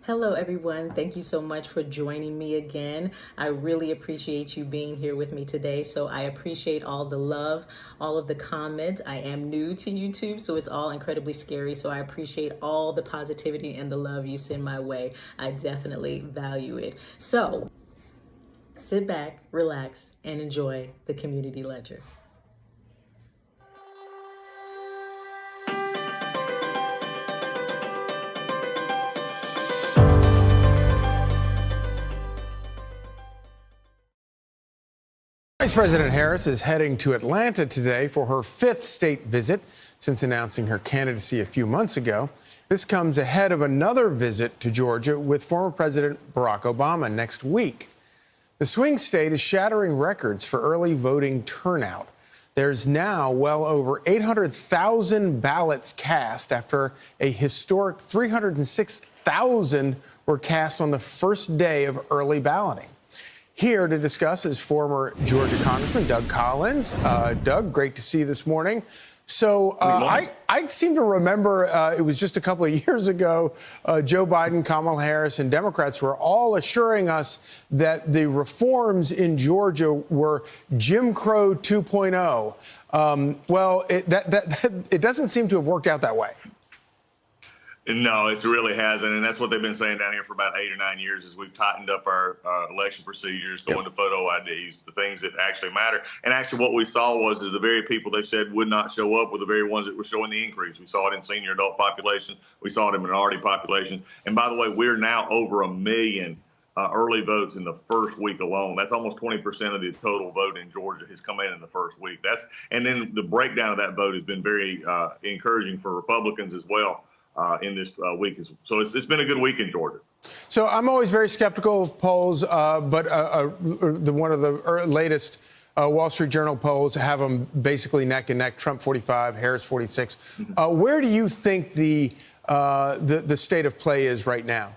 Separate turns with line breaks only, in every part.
Hello, everyone. Thank you so much for joining me again. I really appreciate you being here with me today. So I appreciate all the love, all of the comments. I am new to YouTube, so it's all incredibly scary. So I appreciate all the positivity and the love you send my way. I definitely value it. So sit back, relax, and enjoy the Community Ledger.
Vice President Harris is heading to Atlanta today for her fifth state visit since announcing her candidacy a few months ago. This comes ahead of another visit to Georgia with former President Barack Obama next week. The swing state is shattering records for early voting turnout. There's now well over 800,000 ballots cast after a historic 306,000 were cast on the first day of early balloting. Here to discuss is former Georgia Congressman Doug Collins. Doug, great to see you this morning. So I seem to remember it was just a couple of years ago, Joe Biden, Kamala Harris, and Democrats were all assuring us that the reforms in Georgia were Jim Crow 2.0. Well, it doesn't seem to have worked out that way.
No, it really hasn't, and that's what they've been saying down here for about 8 or 9 years. Is we've tightened up our election procedures, going to photo IDs, the things that actually matter. And actually, what we saw was the very people they said would not show up were the very ones that were showing the increase. We saw it in senior adult population, we saw it in minority population, and by the way, we're now over 1 million early votes in the first week alone. That's almost 20% of the total vote in Georgia has come in the first week. And then the breakdown of that vote has been very encouraging for Republicans as well. In this week. So it's been a good week in Georgia.
So I'm always very skeptical of polls, but one of the latest Wall Street Journal polls have them basically neck and neck, Trump 45, Harris 46. Where do you think the state of play is right now?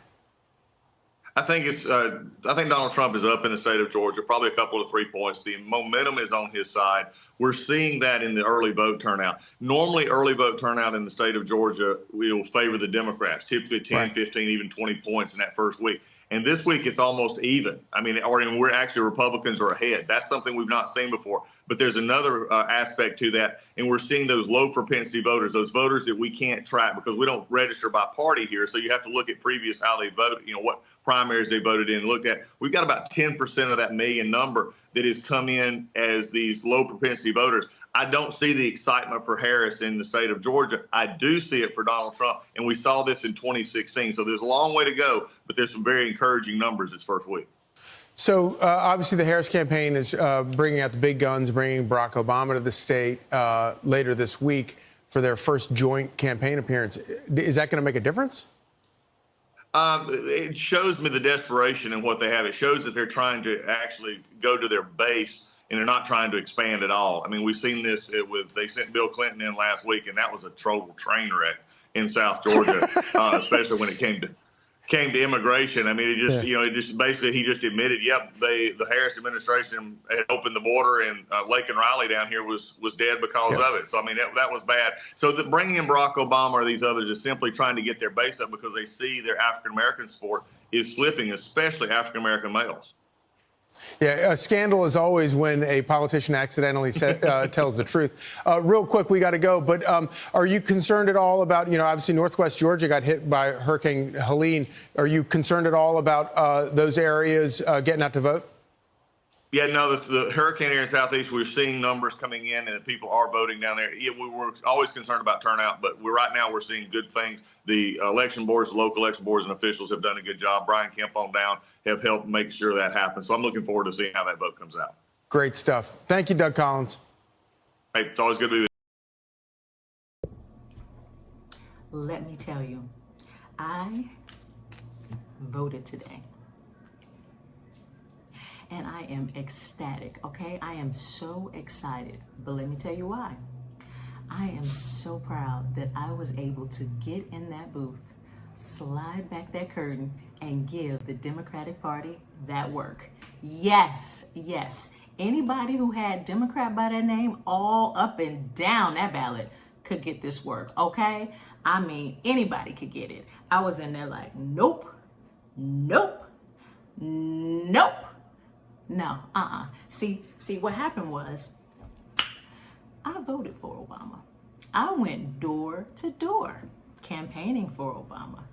I think Donald Trump is up in the state of Georgia, probably a couple of 3 points. The momentum is on his side. We're seeing that in the early vote turnout. Normally, early vote turnout in the state of Georgia will favor the Democrats, typically 10, 15, even 20 points in that first week. And this week, it's almost even. I mean, we're actually Republicans are ahead. That's something we've not seen before. But there's another aspect to that, and we're seeing those low propensity voters, those voters that we can't track because we don't register by party here. So you have to look at previous how they voted, what primaries they voted in and looked at. We've got about 10% of that million number that has come in as these low propensity voters. I don't see the excitement for Harris in the state of Georgia. I do see it for Donald Trump, and we saw this in 2016. So there's a long way to go, but there's some very encouraging numbers this first week.
So obviously the Harris campaign is bringing out the big guns, bringing Barack Obama to the state later this week for their first joint campaign appearance. Is that going to make a difference?
It shows me the desperation in what they have. It shows that they're trying to actually go to their base, and they're not trying to expand at all. I mean, we've seen this they sent Bill Clinton in last week, and that was a total train wreck in South Georgia, especially when it came to immigration. I mean, it just basically he just admitted, the Harris administration had opened the border, and Laken Riley down here was dead because of it. So I mean, that was bad. So bringing in Barack Obama or these others is simply trying to get their base up because they see their African American support is slipping, especially African American males.
Yeah, a scandal is always when a politician accidentally tells the truth. Real quick, we got to go. But are you concerned at all about, obviously Northwest Georgia got hit by Hurricane Helene. Are you concerned at all about those areas getting out to vote?
Yeah, no, the hurricane area in Southeast, we're seeing numbers coming in and people are voting down there. Yeah, we were always concerned about turnout, but right now we're seeing good things. The election boards, the local election boards and officials have done a good job. Brian Kemp on down have helped make sure that happens. So I'm looking forward to seeing how that vote comes out.
Great stuff. Thank you, Doug Collins.
Hey, it's always good to be with you.
Let me tell you, I voted today. And I am ecstatic, okay? I am so excited. But let me tell you why. I am so proud that I was able to get in that booth, slide back that curtain, and give the Democratic Party that work. Yes, yes. Anybody who had Democrat by their name all up and down that ballot could get this work, okay? I mean, anybody could get it. I was in there like, nope, Nope. Nope. No. See, what happened was I voted for Obama. I went door to door campaigning for Obama.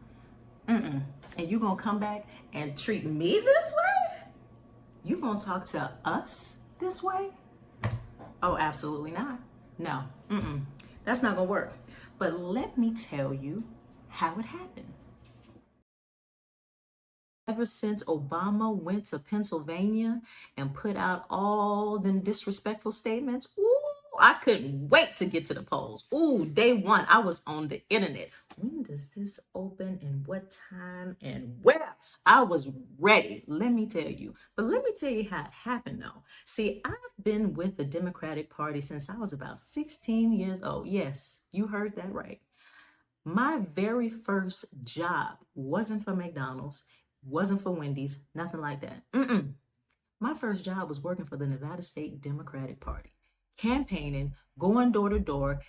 And you gonna come back and treat me this way? You gonna talk to us this way? Oh, absolutely not. No. That's not gonna work. But let me tell you how it happened. Ever since Obama went to Pennsylvania and put out all them disrespectful statements, ooh, I couldn't wait to get to the polls. Ooh, day one, I was on the internet. When does this open and what time and where? I was ready, let me tell you. But let me tell you how it happened though. See, I've been with the Democratic Party since I was about 16 years old. Yes, you heard that right. My very first job wasn't for McDonald's, wasn't for Wendy's, nothing like that. My first job was working for the Nevada State Democratic Party, campaigning, going door to door.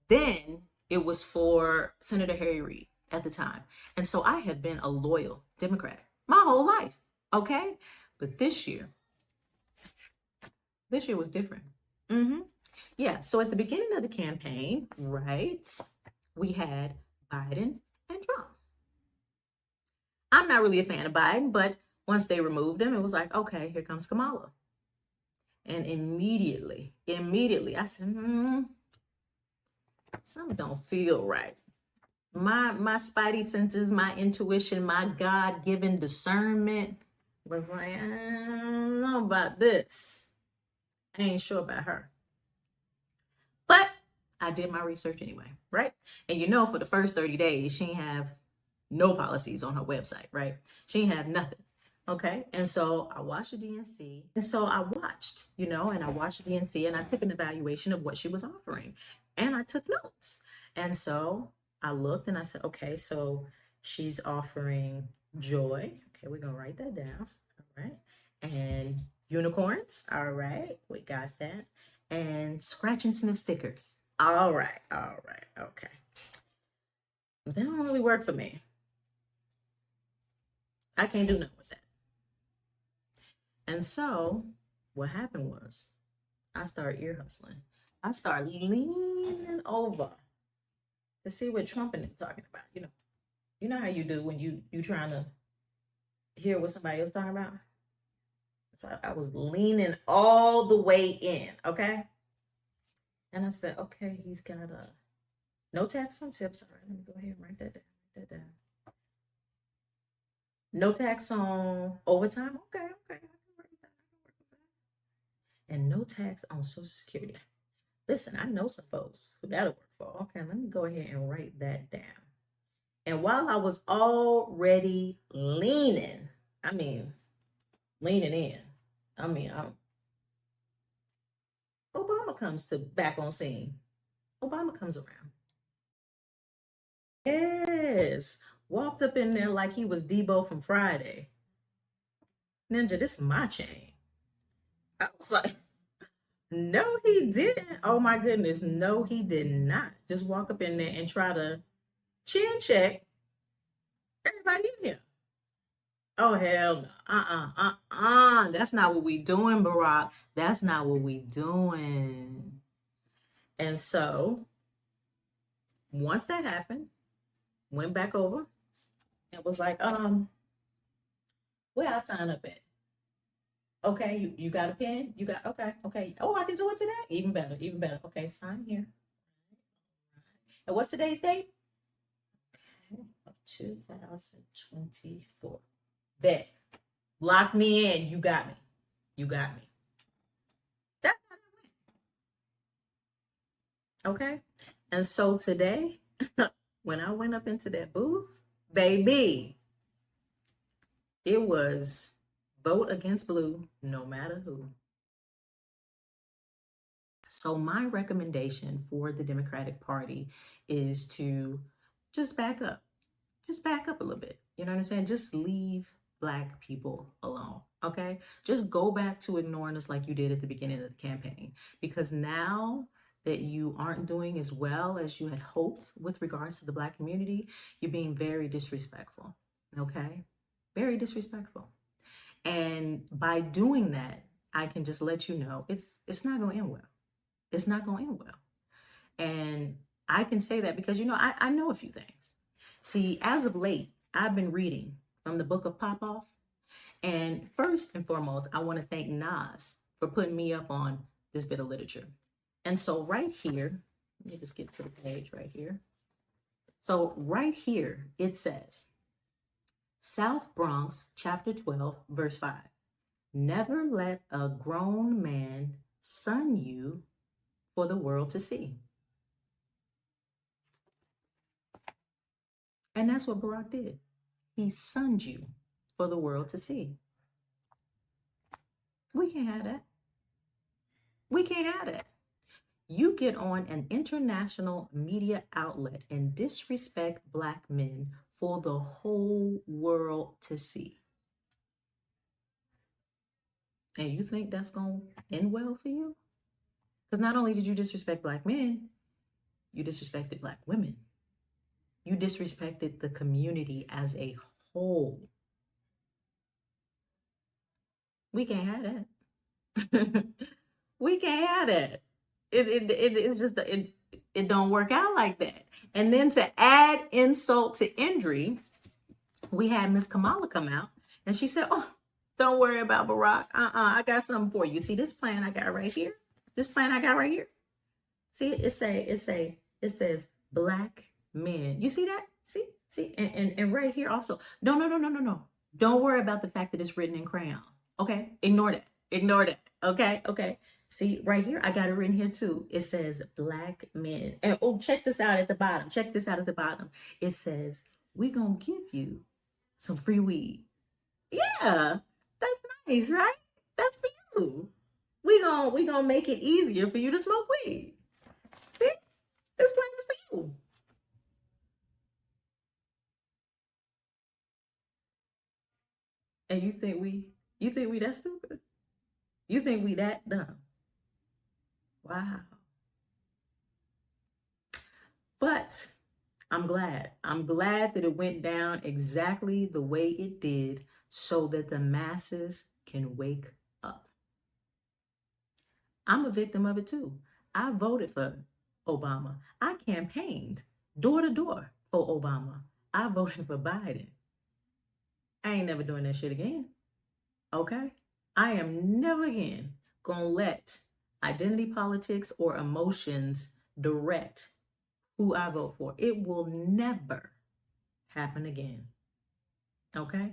Then it was for Senator Harry Reid at the time. And so I have been a loyal Democrat my whole life, okay? But this year was different. Yeah, so at the beginning of the campaign, right, we had Biden and Trump. I'm not really a fan of Biden, but once they removed him, it was like, okay, here comes Kamala. And immediately, I said, something don't feel right. My spidey senses, my intuition, my God-given discernment was like, I don't know about this. I ain't sure about her. But I did my research anyway, right? And you know, for the first 30 days, she didn't have no policies on her website, right? She didn't have nothing. Okay. And so I watched the DNC. And so I watched, and I watched the DNC and I took an evaluation of what she was offering. And I took notes. And so I looked and I said, okay, so she's offering joy. Okay, we're going to write that down. All right. And unicorns. All right. We got that. And scratch and sniff stickers. All right. Okay. That don't really work for me. I can't do nothing with that. And so what happened was I started ear hustling. I started leaning over to see what Trump and them talking about. You know how you do when you trying to hear what somebody else talking about? So I was leaning all the way in, okay? And I said, okay, he's got no tax on tips. All right, let me go ahead and write that down. No tax on overtime. Okay. And no tax on Social Security. Listen, I know some folks who that'll work for. Okay, let me go ahead and write that down. And while I was already leaning in, Obama comes back on scene. Obama comes around. Yes. Walked up in there like he was Debo from Friday. Ninja, this is my chain. I was like, no, he didn't. Oh my goodness. No, he did not. Just walk up in there and try to chin check everybody in here. Oh, hell no. That's not what we doing, Barack. That's not what we doing. And so once that happened, went back over and was like, where I sign up at? Okay, you got a pen? You got, okay. Oh, I can do it today? Even better. Okay, sign here. And what's today's date? Okay, of 2024. Bet. Lock me in. You got me. That's how it went. Okay? And so today, when I went up into that booth, baby, it was vote against blue, no matter who. So my recommendation for the Democratic Party is to just back up. Just back up a little bit. You know what I'm saying? Just leave Black people alone. Okay? Just go back to ignoring us like you did at the beginning of the campaign. Because now that you aren't doing as well as you had hoped with regards to the Black community, you're being very disrespectful. Okay? Very disrespectful. And by doing that, I can just let you know it's not going to end well. It's not going to end well. And I can say that because, I know a few things. See, as of late, I've been reading from the book of Popoff. And first and foremost, I want to thank Nas for putting me up on this bit of literature. And so right here, let me just get to the page right here. So right here, it says, South Bronx, chapter 12, verse 5. Never let a grown man son you for the world to see. And that's what Barack did. He sunned you for the world to see. We can't have that. We can't have that. You get on an international media outlet and disrespect Black men for the whole world to see. And you think that's going to end well for you? Because not only did you disrespect Black men, you disrespected Black women. You disrespected the community as a whole. We can't have that. We can't have that. It's just it don't work out like that. And then to add insult to injury, we had Miss Kamala come out and she said, "Oh, don't worry about Barack. I got something for you. See this plan I got right here? This plan I got right here. See, it says Black men. You see that? See, and right here also. No. Don't worry about the fact that it's written in crayon. Okay, ignore that. Okay. See, right here, I got it written here too. It says Black men. And check this out at the bottom. It says, we gonna give you some free weed. Yeah, that's nice, right? That's for you. We gonna make it easier for you to smoke weed. See? This plan is for you. And you think we that stupid? You think we that dumb? Wow. But I'm glad that it went down exactly the way it did so that the masses can wake up. I'm a victim of it too. I voted for Obama. I campaigned door to door for Obama. I voted for Biden. I ain't never doing that shit again. Okay? I am never again gonna let identity politics or emotions direct who I vote for. It will never happen again. Okay?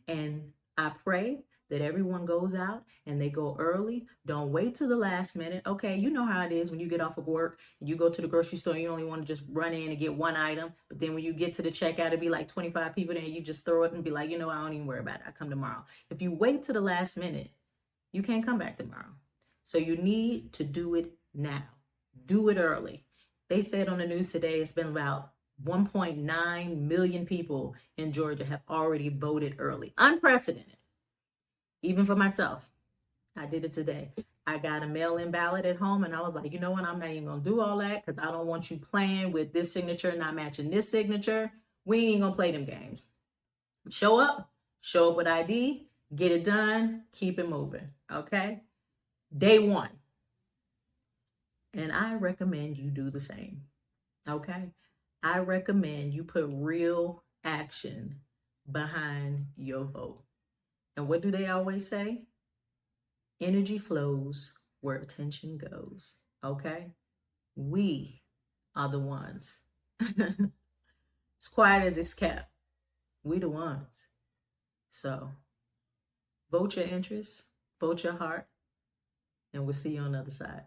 And I pray that everyone goes out and they go early. Don't wait till the last minute. Okay, you know how it is when you get off of work and you go to the grocery store, you only want to just run in and get one item. But then when you get to the checkout, it'd be like 25 people there and you just throw it and be like, I don't even worry about it. I come tomorrow. If you wait to the last minute, you can't come back tomorrow. So you need to do it now. Do it early. They said on the news today, it's been about 1.9 million people in Georgia have already voted early. Unprecedented. Even for myself. I did it today. I got a mail-in ballot at home and I was like, you know what? I'm not even going to do all that because I don't want you playing with this signature not matching this signature. We ain't going to play them games. Show up with ID, get it done, keep it moving. Okay? Day one. And I recommend you do the same. Okay? I recommend you put real action behind your vote. And what do they always say? Energy flows where attention goes. Okay? We are the ones. As quiet as it's kept. We the ones. So, vote your interests, vote your heart, and we'll see you on the other side.